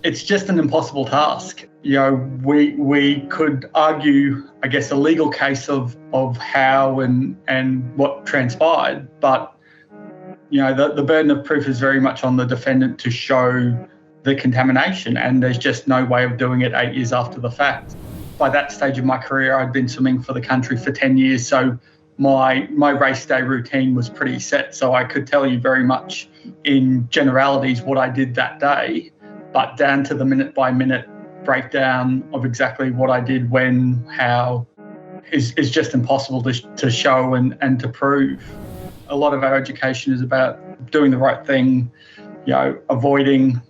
it's just an impossible task. We could argue, I guess, a legal case of how and what transpired, but the burden of proof is very much on the defendant to show the contamination, and there's just no way of doing it 8 years after the fact. By that stage of my career, I'd been swimming for the country for 10 years, so my race day routine was pretty set, so I could tell you very much in generalities what I did that day, but down to the minute-by-minute breakdown of exactly what I did, when, how, is just impossible to show and to prove. A lot of our education is about doing the right thing, avoiding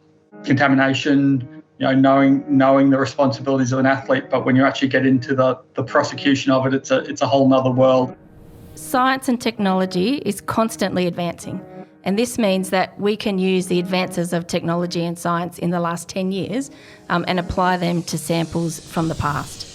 contamination, knowing the responsibilities of an athlete. But when you actually get into the prosecution of it, it's a whole nother world. Science and technology is constantly advancing, and this means that we can use the advances of technology and science in the last 10 years and apply them to samples from the past.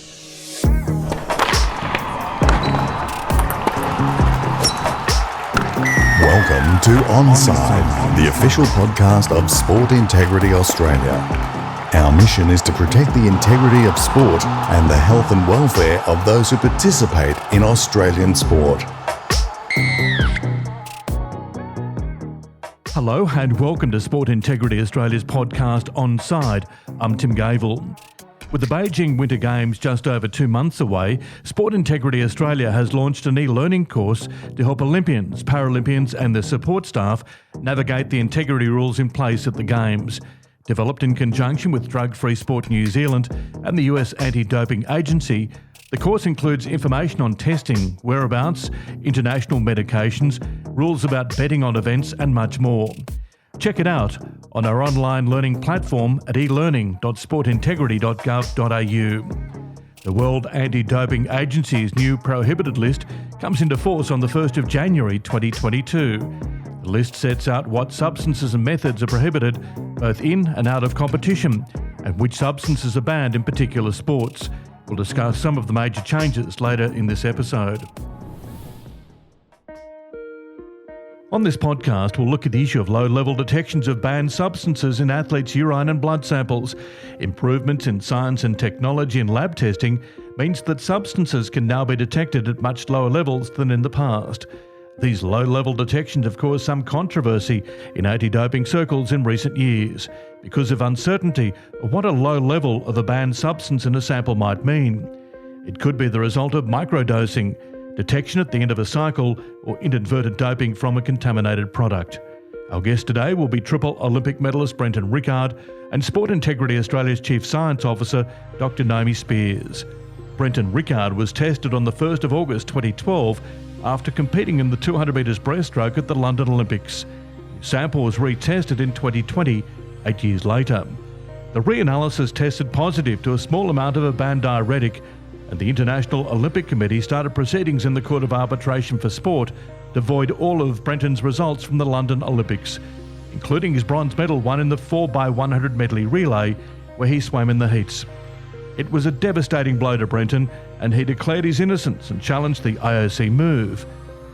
Welcome to Onside, the official podcast of Sport Integrity Australia. Our mission is to protect the integrity of sport and the health and welfare of those who participate in Australian sport. Hello and welcome to Sport Integrity Australia's podcast Onside. I'm Tim Gavel. With the Beijing Winter Games just over 2 months away, Sport Integrity Australia has launched an e-learning course to help Olympians, Paralympians and their support staff navigate the integrity rules in place at the Games. Developed in conjunction with Drug Free Sport New Zealand and the US Anti-Doping Agency, the course includes information on testing, whereabouts, international medications, rules rules betting on events and much more. Check it out on our online learning platform at elearning.sportintegrity.gov.au. The World Anti-Doping Agency's new prohibited list comes into force on the 1st of January 2022. The list sets out what substances and methods are prohibited both in and out of competition and which substances are banned in particular sports. We'll discuss some of the major changes later in this episode. On this podcast, we'll look at the issue of low-level detections of banned substances in athletes' urine and blood samples. Improvements in science and technology and lab testing means that substances can now be detected at much lower levels than in the past. These low-level detections have caused some controversy in anti-doping circles in recent years because of uncertainty of what a low level of a banned substance in a sample might mean. It could be the result of microdosing, detection at the end of a cycle, or inadvertent doping from a contaminated product. Our guest today will be triple Olympic medalist Brenton Rickard and Sport Integrity Australia's Chief Science Officer, Dr. Naomi Speers. Brenton Rickard was tested on the 1st of August 2012 after competing in the 200 metres breaststroke at the London Olympics. His sample was retested in 2020, 8 years later. The reanalysis tested positive to a small amount of a banned diuretic, and the International Olympic Committee started proceedings in the Court of Arbitration for Sport to void all of Brenton's results from the London Olympics, including his bronze medal won in the 4x100 medley relay, where he swam in the heats. It was a devastating blow to Brenton, and he declared his innocence and challenged the IOC move.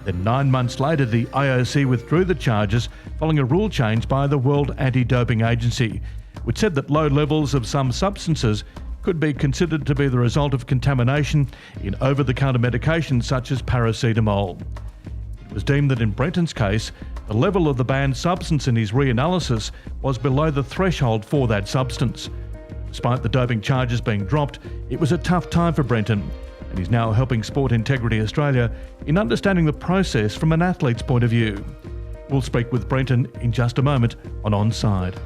Then 9 months later, the IOC withdrew the charges following a rule change by the World Anti-Doping Agency, which said that low levels of some substances could be considered to be the result of contamination in over-the-counter medications such as paracetamol. It was deemed that in Brenton's case, the level of the banned substance in his reanalysis was below the threshold for that substance. Despite the doping charges being dropped, it was a tough time for Brenton, and he's now helping Sport Integrity Australia in understanding the process from an athlete's point of view. We'll speak with Brenton in just a moment on Onside.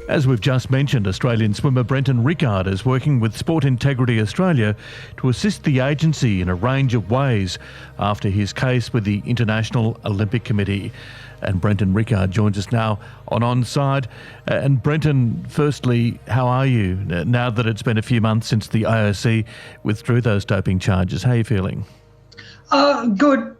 As we've just mentioned, Australian swimmer Brenton Rickard is working with Sport Integrity Australia to assist the agency in a range of ways after his case with the International Olympic Committee. And Brenton Rickard joins us now on Onside. And Brenton, firstly, how are you now that it's been a few months since the IOC withdrew those doping charges? How are you feeling? Good.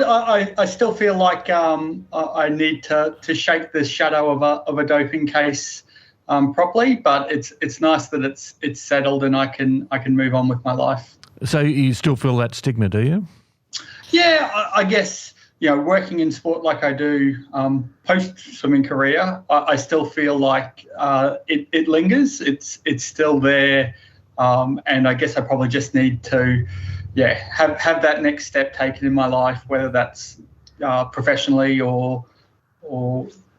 I still feel like I need to shake the shadow of a doping case properly, but it's nice that it's settled and I can move on with my life. So you still feel that stigma, do you? Yeah, I guess working in sport like I do, post-swimming career, I still feel like it lingers. It's still there, and I guess I probably just need to, have that next step taken in my life, whether that's professionally or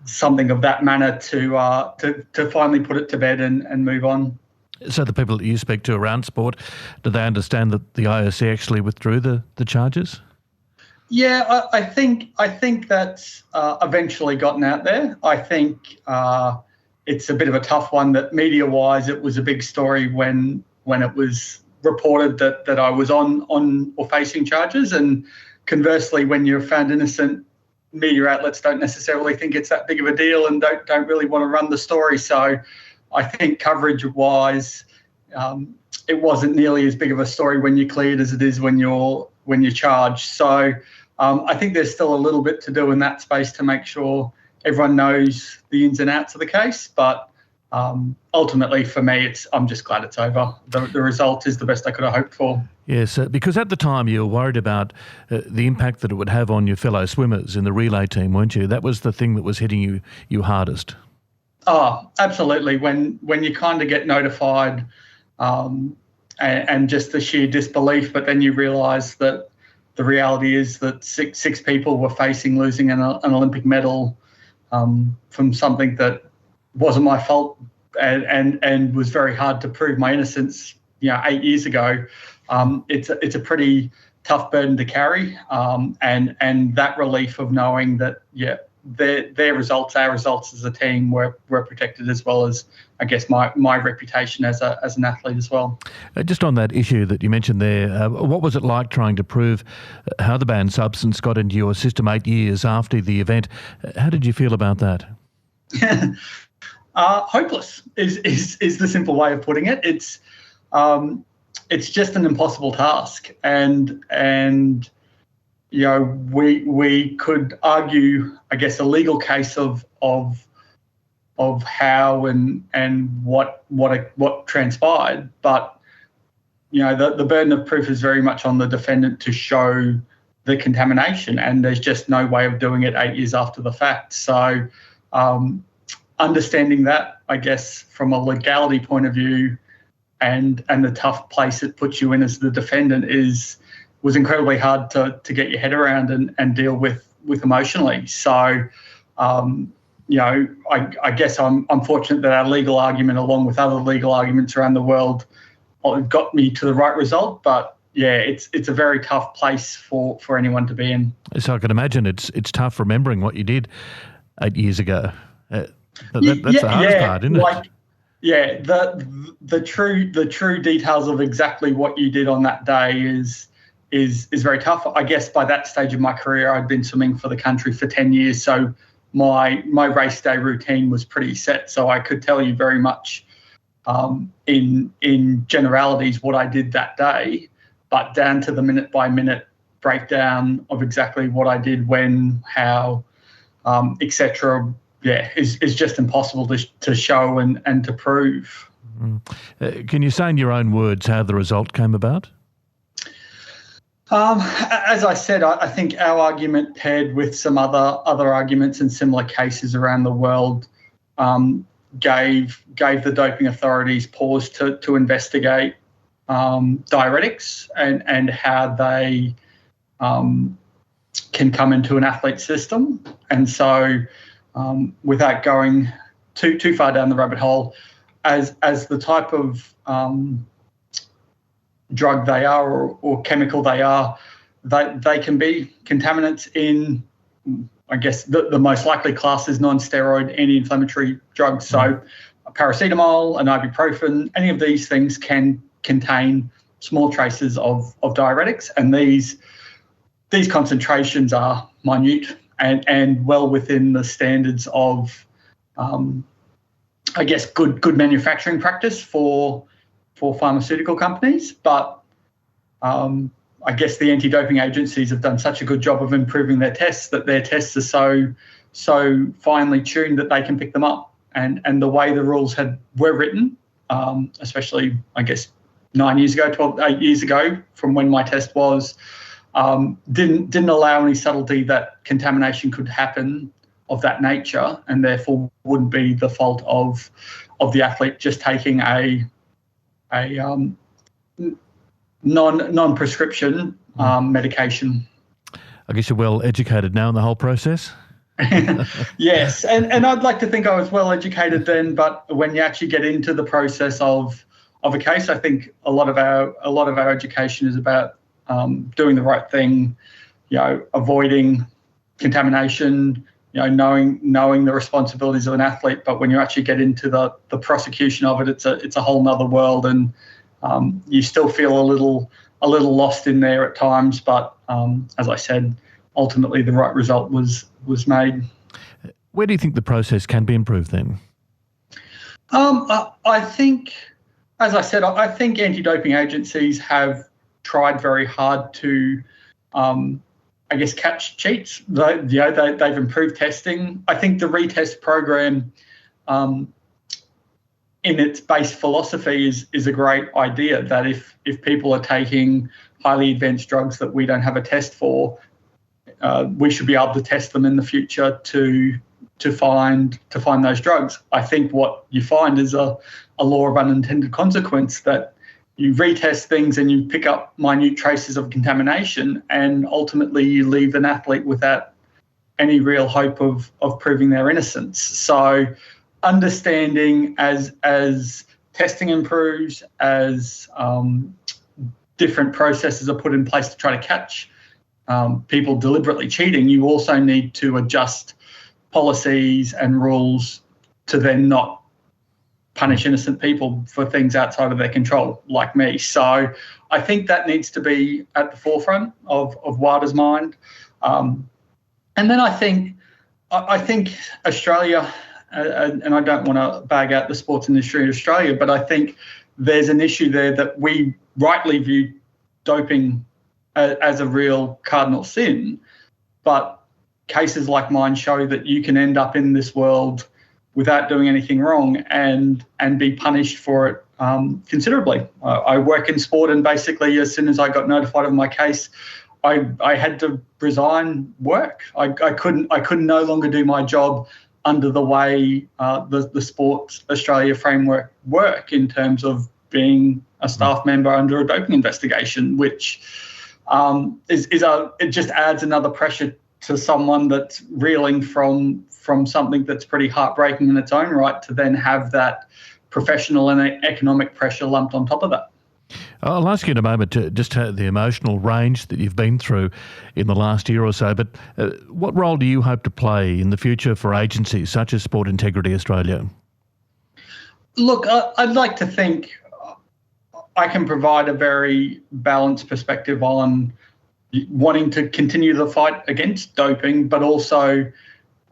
something of that manner, to finally put it to bed and move on. So the people that you speak to around sport, do they understand that the IOC actually withdrew the charges? Yeah, I think that's eventually gotten out there. I think it's a bit of a tough one that media-wise it was a big story when it was reported that I was on or facing charges, and conversely, when you're found innocent, media outlets don't necessarily think it's that big of a deal and don't really want to run the story. So I think coverage-wise, it wasn't nearly as big of a story when you're cleared as it is when you're charged. So I think there's still a little bit to do in that space to make sure everyone knows the ins and outs of the case. But ultimately, for me, I'm just glad it's over. The result is the best I could have hoped for. Yes, because at the time you were worried about the impact that it would have on your fellow swimmers in the relay team, weren't you? That was the thing that was hitting you hardest. Oh, absolutely. When you kind of get notified and just the sheer disbelief, but then you realise that the reality is that six people were facing losing an Olympic medal from something that wasn't my fault and was very hard to prove my innocence, 8 years ago. It's a pretty tough burden to carry, and that relief of knowing that, their results, our results as a team were protected, as well as, I guess, my reputation as an athlete as well. Just on that issue that you mentioned there, what was it like trying to prove how the banned substance got into your system 8 years after the event? How did you feel about that? Hopeless is the simple way of putting it. It's just an impossible task, and we could argue, I guess, a legal case of how and what transpired, but the burden of proof is very much on the defendant to show the contamination, and there's just no way of doing it 8 years after the fact. So understanding that, I guess, from a legality point of view, and the tough place it puts you in as the defendant was incredibly hard to get your head around and deal with emotionally. So, I guess I'm fortunate that our legal argument, along with other legal arguments around the world, got me to the right result. But it's a very tough place for anyone to be in. So I can imagine it's tough remembering what you did 8 years ago. That's the hardest part, isn't it? Yeah, the true details of exactly what you did on that day is very tough. I guess by that stage of my career, I'd been swimming for the country for 10 years, so my race day routine was pretty set. So I could tell you very much in generalities what I did that day, but down to the minute by minute breakdown of exactly what I did, when, how, etc. Is just impossible to show and to prove. Can you say in your own words how the result came about? As I said, I think our argument, paired with some other arguments in similar cases around the world, gave the doping authorities pause to investigate diuretics and how they can come into an athlete's system. And so, without going too far down the rabbit hole, as the type of drug they are or chemical they are, they can be contaminants in, I guess, the most likely class is non-steroid anti-inflammatory drugs. So paracetamol and ibuprofen, any of these things can contain small traces of diuretics, and these concentrations are minute and well within the standards of, I guess, good manufacturing practice for pharmaceutical companies. But I guess the anti-doping agencies have done such a good job of improving their tests that their tests are so finely tuned that they can pick them up. And the way the rules were written, especially, I guess, 8 years ago from when my test was, didn't allow any subtlety that contamination could happen of that nature, and therefore wouldn't be the fault of the athlete just taking a non-prescription medication. I guess you're well educated now in the whole process. Yes, and I'd like to think I was well educated then, but when you actually get into the process of a case, I think a lot of our education is about doing the right thing, avoiding contamination, knowing the responsibilities of an athlete. But when you actually get into the prosecution of it, it's a whole nother world, and you still feel a little lost in there at times. But as I said, ultimately the right result was made. Where do you think the process can be improved then? I think, as I said, I think anti-doping agencies have tried very hard to, catch cheats. They've improved testing. I think the retest program, in its base philosophy, is a great idea. That if people are taking highly advanced drugs that we don't have a test for, we should be able to test them in the future to find those drugs. I think what you find is a law of unintended consequence, that you retest things and you pick up minute traces of contamination, and ultimately you leave an athlete without any real hope of proving their innocence. So understanding as testing improves, as different processes are put in place to try to catch people deliberately cheating, you also need to adjust policies and rules to then not punish innocent people for things outside of their control, like me. So I think that needs to be at the forefront of WADA's mind. And then I think Australia, and I don't want to bag out the sports industry in Australia, but I think there's an issue there that we rightly view doping as a real cardinal sin, but cases like mine show that you can end up in this world without doing anything wrong and be punished for it considerably. I work in sport, and basically as soon as I got notified of my case, I had to resign work. I couldn't no longer do my job under the way the Sports Australia framework work, in terms of being a staff member under a doping investigation, which it just adds another pressure to someone that's reeling from something that's pretty heartbreaking in its own right, to then have that professional and economic pressure lumped on top of that. I'll ask you in a moment to just the emotional range that you've been through in the last year or so, but what role do you hope to play in the future for agencies such as Sport Integrity Australia? Look, I'd like to think I can provide a very balanced perspective on wanting to continue the fight against doping, but also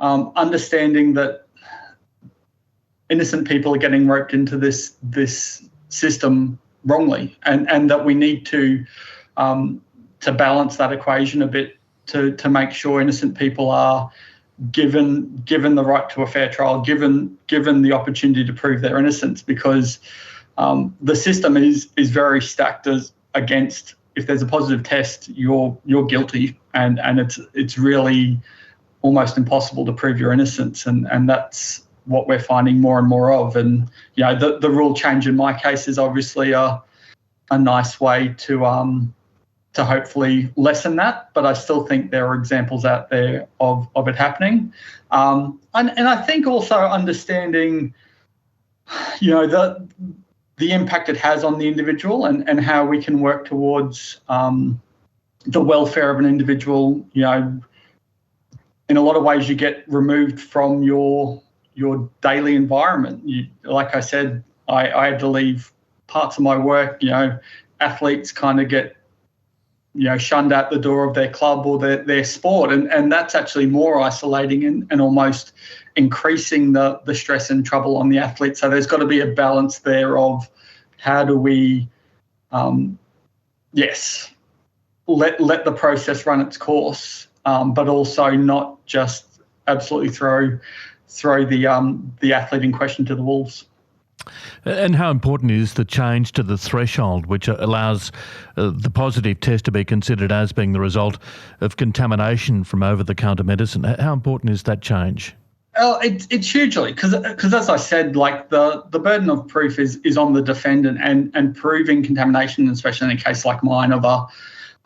understanding that innocent people are getting roped into this system wrongly, and that we need to balance that equation a bit to make sure innocent people are given the right to a fair trial, given the opportunity to prove their innocence, because the system is very stacked against. If there's a positive test, you're guilty, and it's really almost impossible to prove your innocence, and that's what we're finding more and more of. And the rule change in my case is obviously a nice way to hopefully lessen that, but I still think there are examples out there of it happening. And I think also understanding, the impact it has on the individual, and how we can work towards the welfare of an individual. In a lot of ways, you get removed from your daily environment. Like I said, I had to leave parts of my work. Athletes kind of get shunned out the door of their club or their sport, and that's actually more isolating and almost increasing the stress and trouble on the athlete. So there's got to be a balance there of how do we let the process run its course, but also not just absolutely throw the athlete in question to the wolves. And how important is the change to the threshold, which allows the positive test to be considered as being the result of contamination from over-the-counter medicine? How important is that change? Well, it's hugely, because as I said, like the burden of proof is on the defendant, and proving contamination, especially in a case like mine of a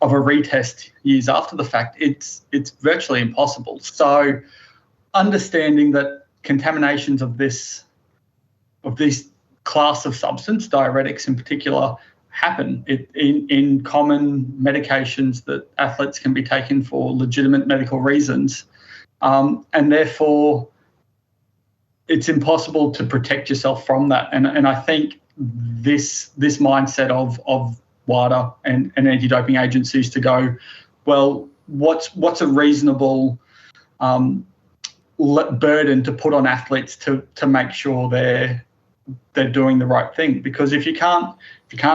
retest years after the fact, it's virtually impossible. So understanding that contaminations of this class of substance, diuretics in particular, happen in common medications that athletes can be taken for legitimate medical reasons, and therefore it's impossible to protect yourself from that. And I think this mindset of WADA and anti-doping agencies to go, well, what's a reasonable burden to put on athletes to make sure they're doing the right thing? Because if you can't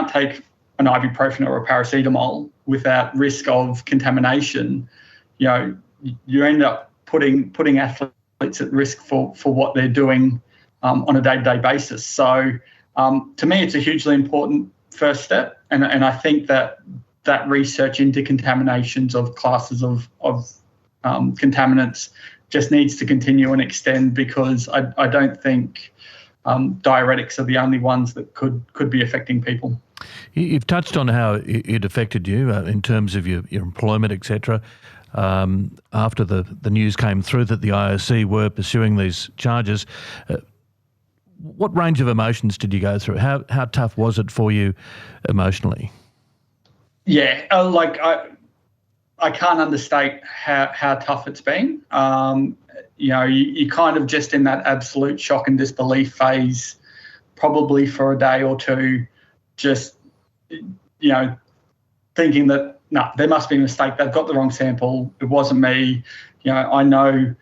take an ibuprofen or a paracetamol without risk of contamination, you end up putting athletes at risk for what they're doing on a day-to-day basis. So to me, it's a hugely important first step, and I think that research into contaminations of classes of contaminants just needs to continue and extend, because I don't think diuretics are the only ones that could be affecting people. You've touched on how it affected you in terms of your employment, etc. After the news came through that the IOC were pursuing these charges. What range of emotions did you go through? How tough was it for you emotionally? Yeah, I can't understate how tough it's been. You kind of just in that absolute shock and disbelief phase, probably for a day or two, just, thinking that, no, there must be a mistake. They've got the wrong sample. It wasn't me. I know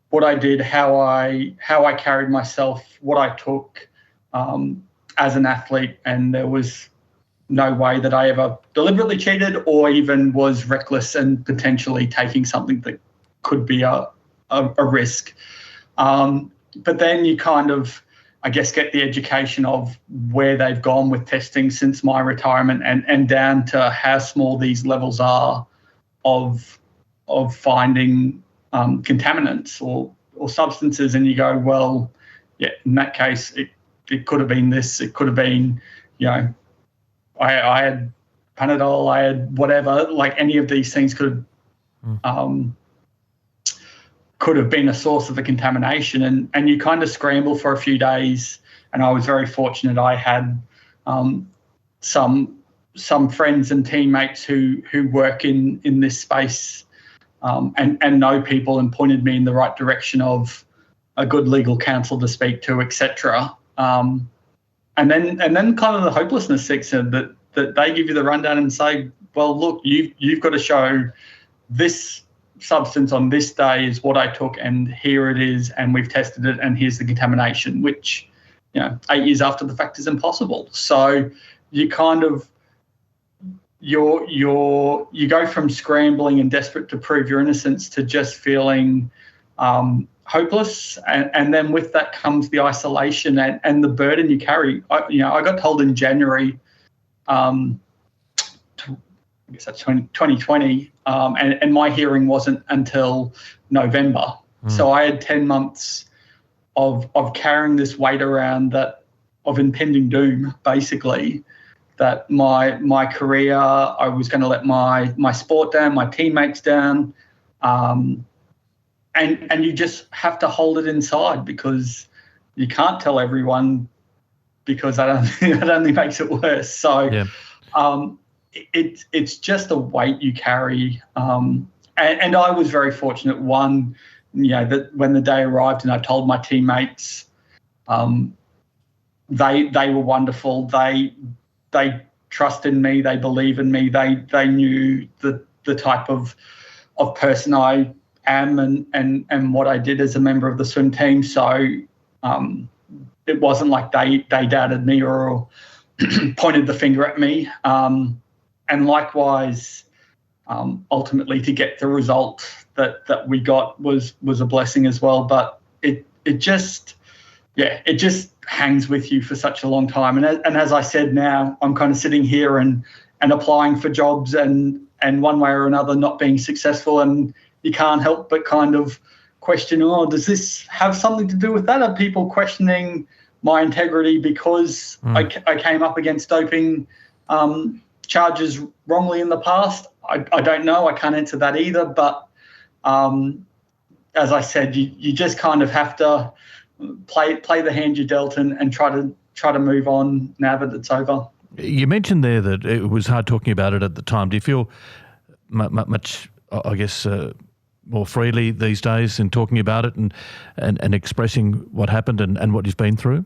what I did, how I carried myself, what I took as an athlete, and there was no way that I ever deliberately cheated or even was reckless and potentially taking something that could be a risk. But then you kind of, I guess, get the education of where they've gone with testing since my retirement, and down to how small these levels are of finding contaminants or substances. And you go, well, yeah, in that case, it could have been this, it could have been, I had Panadol, I had whatever, like any of these things could have been a source of the contamination. And you kind of scramble for a few days. And I was very fortunate. I had some friends and teammates who work in this space and know people, and pointed me in the right direction of a good legal counsel to speak to, etc. And then kind of the hopelessness section that they give you the rundown and say, well, look, you've got to show this substance on this day is what I took, and here it is, and we've tested it, and here's the contamination, which 8 years after the fact is impossible. So you kind of you go from scrambling and desperate to prove your innocence to just feeling hopeless, and then with that comes the isolation and the burden you carry. I got told in January, I guess that's 2020, and my hearing wasn't until November. So I had 10 months of carrying this weight around, that of impending doom, basically, that my career, I was going to let my sport down, my teammates down, and you just have to hold it inside, because you can't tell everyone, because that only makes it worse. So yeah. It's just a weight you carry, and I was very fortunate. One, that when the day arrived and I told my teammates, they were wonderful. They trust in me. They believe in me. They knew the type of person I am and what I did as a member of the swim team. So it wasn't like they doubted me or pointed the finger at me. And likewise, ultimately, to get the result that we got was a blessing as well. But it just, it just hangs with you for such a long time. And as I said, now I'm kind of sitting here and applying for jobs and one way or another not being successful, and you can't help but kind of question, does this have something to do with that? Are people questioning my integrity because I came up against doping charges wrongly in the past? I don't know. I can't answer that either. But as I said, you just kind of have to play the hand you're dealt and try to move on now that it's over. You mentioned there that it was hard talking about it at the time. Do you feel much, I guess, more freely these days in talking about it and expressing what happened and what you've been through?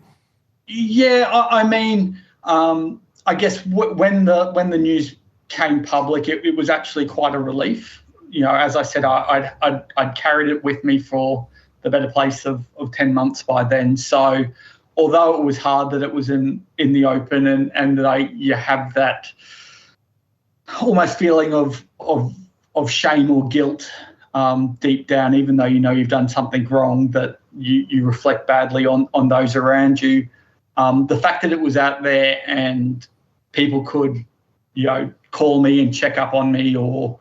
Yeah, I mean, I guess when the news came public, it was actually quite a relief. As I said, I'd carried it with me for the better place of 10 months by then. So although it was hard that it was in the open and that you have that almost feeling of shame or guilt deep down, even though you've done something wrong, that you reflect badly on those around you. The fact that it was out there and people could, call me and check up on me, or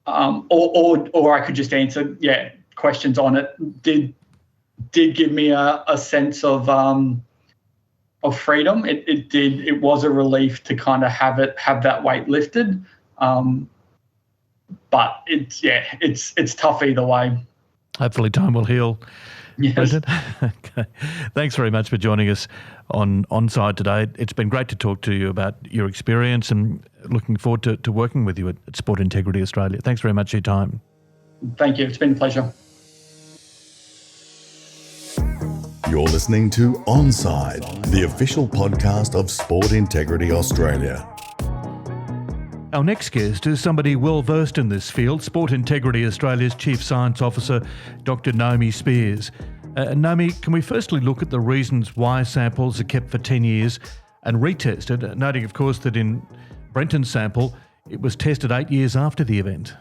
I could just answer questions on it, did give me a sense of freedom. It did. It was a relief to kind of have that weight lifted. But it's tough either way. Hopefully time will heal. Yes. Okay. Thanks very much for joining us on Onside today. It's been great to talk to you about your experience, and looking forward to working with you at Sport Integrity Australia. Thanks very much for your time. Thank you. It's been a pleasure. You're listening to Onside, the official podcast of Sport Integrity Australia. Our next guest is somebody well versed in this field, Sport Integrity Australia's Chief Science Officer, Dr. Naomi Speers. Naomi, can we firstly look at the reasons why samples are kept for 10 years and retested, noting, of course, that in Brenton's sample, it was tested 8 years after the event?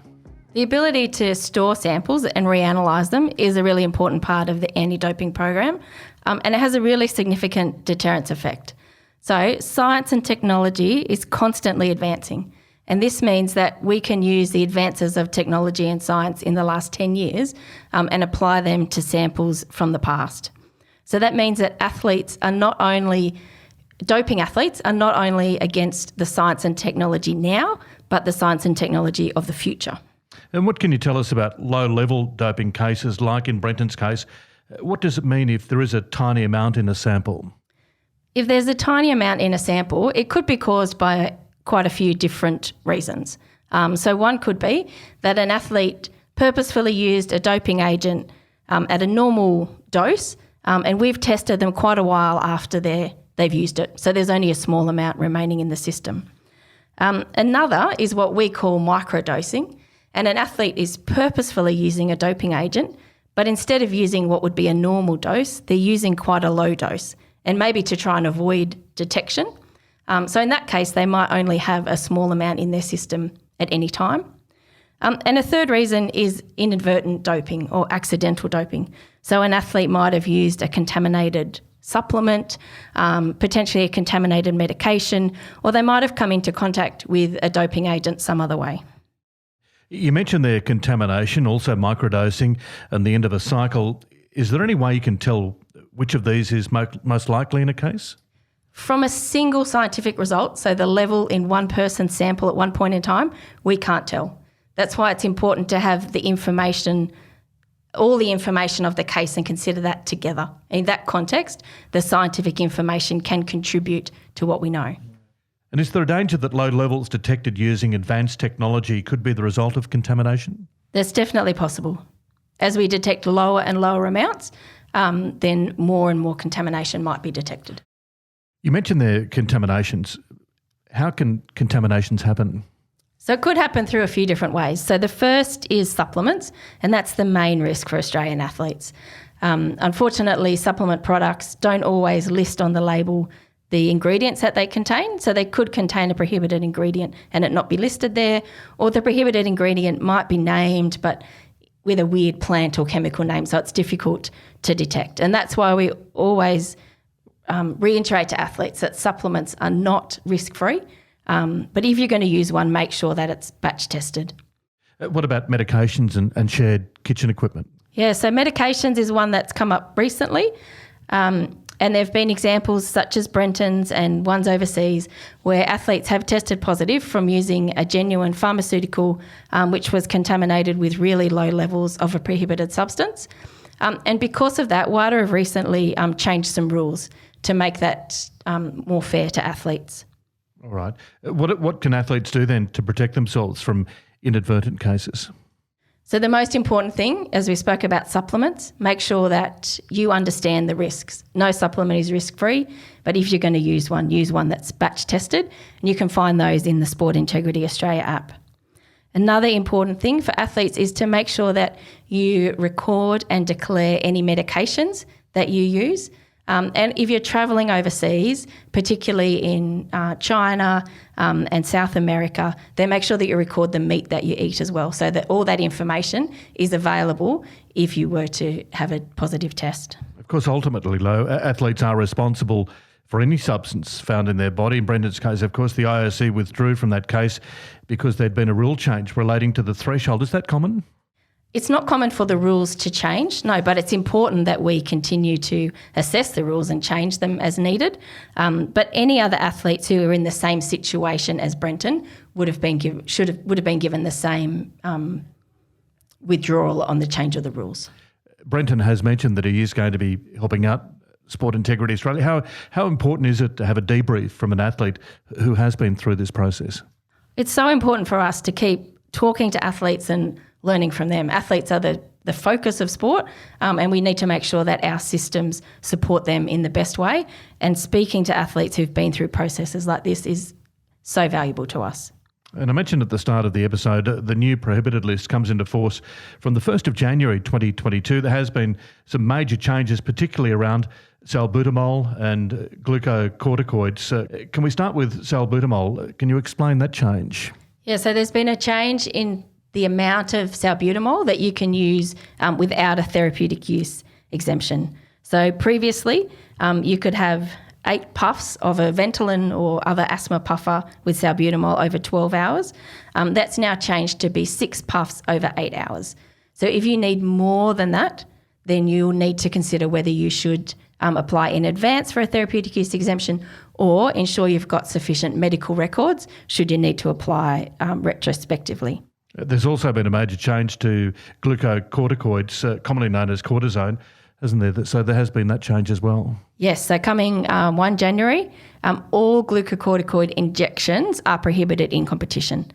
The ability to store samples and reanalyse them is a really important part of the anti-doping program, and it has a really significant deterrence effect. So science and technology is constantly advancing, and this means that we can use the advances of technology and science in the last 10 years and apply them to samples from the past. So that means that doping athletes are not only against the science and technology now, but the science and technology of the future. And what can you tell us about low-level doping cases, like in Brenton's case? What does it mean if there is a tiny amount in a sample? If there's a tiny amount in a sample, it could be caused by quite a few different reasons. So one could be that an athlete purposefully used a doping agent at a normal dose, and we've tested them quite a while after they've used it. So there's only a small amount remaining in the system. Another is what we call microdosing, and an athlete is purposefully using a doping agent, but instead of using what would be a normal dose, they're using quite a low dose, and maybe to try and avoid detection. So in that case, they might only have a small amount in their system at any time. And a third reason is inadvertent doping or accidental doping. So an athlete might have used a contaminated supplement, potentially a contaminated medication, or they might have come into contact with a doping agent some other way. You mentioned there contamination, also microdosing, and the end of a cycle. Is there any way you can tell which of these is most likely in a case? From a single scientific result, so the level in one person's sample at one point in time, we can't tell. That's why it's important to have the information, all the information of the case, and consider that together. In that context, the scientific information can contribute to what we know. And is there a danger that low levels detected using advanced technology could be the result of contamination? That's definitely possible. As we detect lower and lower amounts, then more and more contamination might be detected. You mentioned there contaminations. How can contaminations happen? So it could happen through a few different ways. So the first is supplements, and that's the main risk for Australian athletes. Unfortunately, supplement products don't always list on the label the ingredients that they contain. So they could contain a prohibited ingredient and it not be listed there, or the prohibited ingredient might be named, but with a weird plant or chemical name, so it's difficult to detect. And that's why we always reiterate to athletes that supplements are not risk-free, but if you're going to use one, make sure that it's batch tested. What about medications and shared kitchen equipment? Yeah, so medications is one that's come up recently, and there have been examples such as Brentons and ones overseas where athletes have tested positive from using a genuine pharmaceutical which was contaminated with really low levels of a prohibited substance. And because of that, WADA have recently changed some rules to make that more fair to athletes. All right. What can athletes do then to protect themselves from inadvertent cases? So the most important thing, as we spoke about supplements, make sure that you understand the risks. No supplement is risk-free, but if you're going to use one that's batch tested, and you can find those in the Sport Integrity Australia app. Another important thing for athletes is to make sure that you record and declare any medications that you use. And if you're travelling overseas, particularly in China and South America, then make sure that you record the meat that you eat as well, so that all that information is available if you were to have a positive test. Of course, ultimately, athletes are responsible for any substance found in their body. In Brenton's case, of course, the IOC withdrew from that case because there'd been a rule change relating to the threshold. Is that common? It's not common for the rules to change, no, but it's important that we continue to assess the rules and change them as needed. But any other athletes who are in the same situation as Brenton would have been given the same withdrawal on the change of the rules. Brenton has mentioned that he is going to be helping out Sport Integrity Australia. How important is it to have a debrief from an athlete who has been through this process? It's so important for us to keep talking to athletes and learning from them. Athletes are the focus of sport, and we need to make sure that our systems support them in the best way. And speaking to athletes who've been through processes like this is so valuable to us. And I mentioned at the start of the episode, the new prohibited list comes into force from the 1st of January 2022. There has been some major changes, particularly around salbutamol and glucocorticoids. Can we start with salbutamol? Can you explain that change? Yeah, so there's been a change in the amount of salbutamol that you can use without a therapeutic use exemption. So previously, you could have 8 puffs of a Ventolin or other asthma puffer with salbutamol over 12 hours. That's now changed to be 6 puffs over 8 hours. So if you need more than that, then you'll need to consider whether you should apply in advance for a therapeutic use exemption or ensure you've got sufficient medical records should you need to apply retrospectively. There's also been a major change to glucocorticoids, commonly known as cortisone, hasn't there? So there has been that change as well. Yes, so coming 1 January, all glucocorticoid injections are prohibited in competition.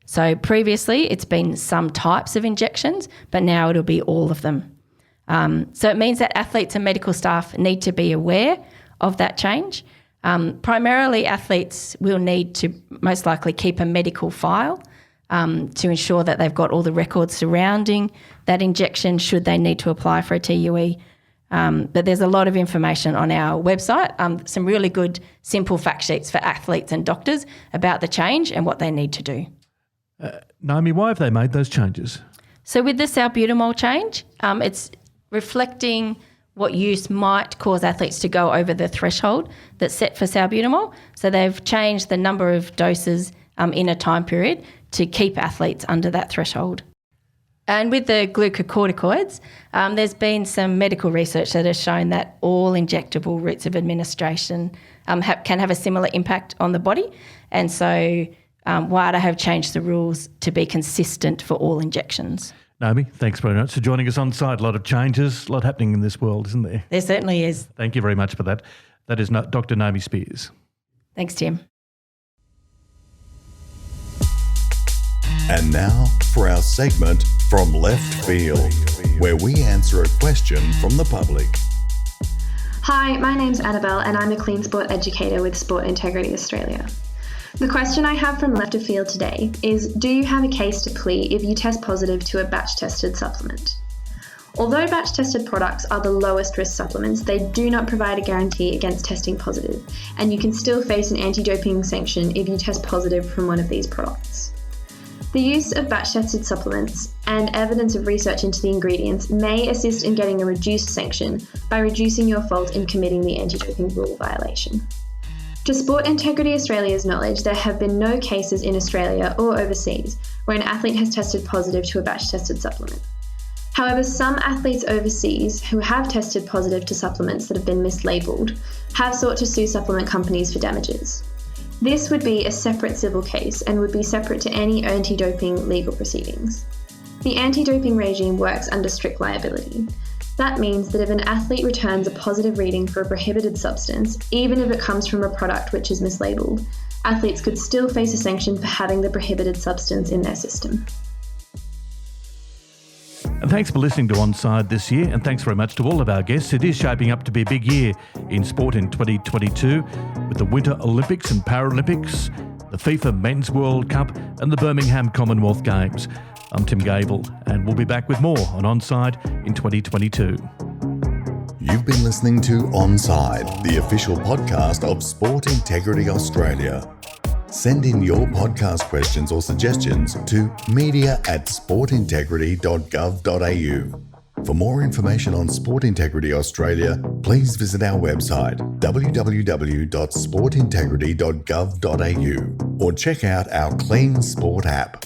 So previously it's been some types of injections, but now it'll be all of them. So it means that athletes and medical staff need to be aware of that change. Primarily, athletes will need to most likely keep a medical file to ensure that they've got all the records surrounding that injection should they need to apply for a TUE. But there's a lot of information on our website, some really good simple fact sheets for athletes and doctors about the change and what they need to do. Naomi, why have they made those changes? So with the salbutamol change, it's reflecting what use might cause athletes to go over the threshold that's set for salbutamol. So they've changed the number of doses in a time period to keep athletes under that threshold. And with the glucocorticoids, there's been some medical research that has shown that all injectable routes of administration can have a similar impact on the body. And so WADA have changed the rules to be consistent for all injections. Naomi, thanks very much for joining us on site. A lot of changes, a lot happening in this world, isn't there? There certainly is. Thank you very much for that. That is Dr. Naomi Speers. Thanks, Tim. And now for our segment From Left Field, where we answer a question from the public. Hi, my name's Annabelle and I'm a clean sport educator with Sport Integrity Australia. The question I have from left of field today is, do you have a case to plead if you test positive to a batch-tested supplement? Although batch-tested products are the lowest risk supplements, they do not provide a guarantee against testing positive, and you can still face an anti-doping sanction if you test positive from one of these products. The use of batch-tested supplements and evidence of research into the ingredients may assist in getting a reduced sanction by reducing your fault in committing the anti-doping rule violation. To Sport Integrity Australia's knowledge, there have been no cases in Australia or overseas where an athlete has tested positive to a batch-tested supplement. However, some athletes overseas who have tested positive to supplements that have been mislabelled have sought to sue supplement companies for damages. This would be a separate civil case and would be separate to any anti-doping legal proceedings. The anti-doping regime works under strict liability. That means that if an athlete returns a positive reading for a prohibited substance, even if it comes from a product which is mislabelled, athletes could still face a sanction for having the prohibited substance in their system. And thanks for listening to Onside this year, and thanks very much to all of our guests. It is shaping up to be a big year in sport in 2022 with the Winter Olympics and Paralympics, the FIFA Men's World Cup and the Birmingham Commonwealth Games. I'm Tim Gable, and we'll be back with more on Onside in 2022. You've been listening to Onside, the official podcast of Sport Integrity Australia. Send in your podcast questions or suggestions to media@sportintegrity.gov.au. For more information on Sport Integrity Australia, please visit our website www.sportintegrity.gov.au or check out our Clean Sport app.